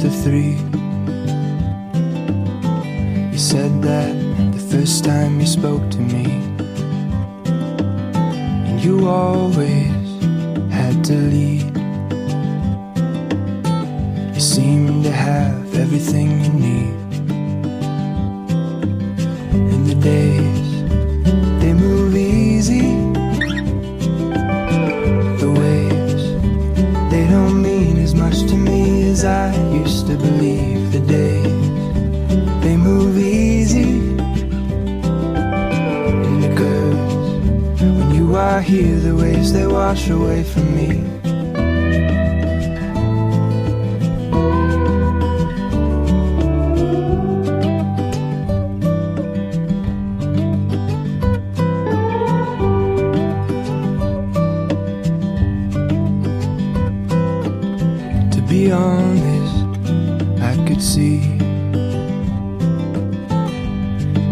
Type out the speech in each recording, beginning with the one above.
the three. You said that the first time you spoke to me, and you always had to lead. You seem to have everything you need. And the days, they move easy. The waves, they don't mean as much to me as I used to believe. The days, they move easy. And the curves, when you are here, the waves, they wash away from me. To be honest, I could see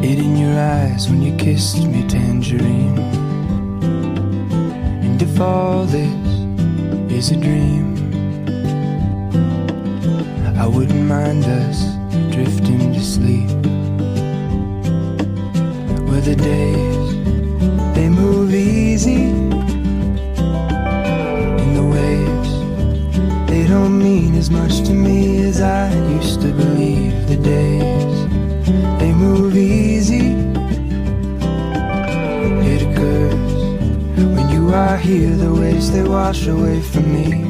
it in your eyes when you kissed me tangerine. And if all this is a dream, I wouldn't mind us drifting to sleep. Where the days, they move easy. And the waves, they don't mean as much to me as I used to believe. The days, they move easy. It occurs when you are here, the waves, they wash away from me.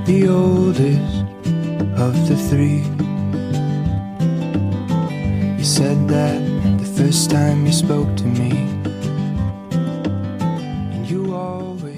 The oldest of the three. You said that the first time you spoke to me, and you always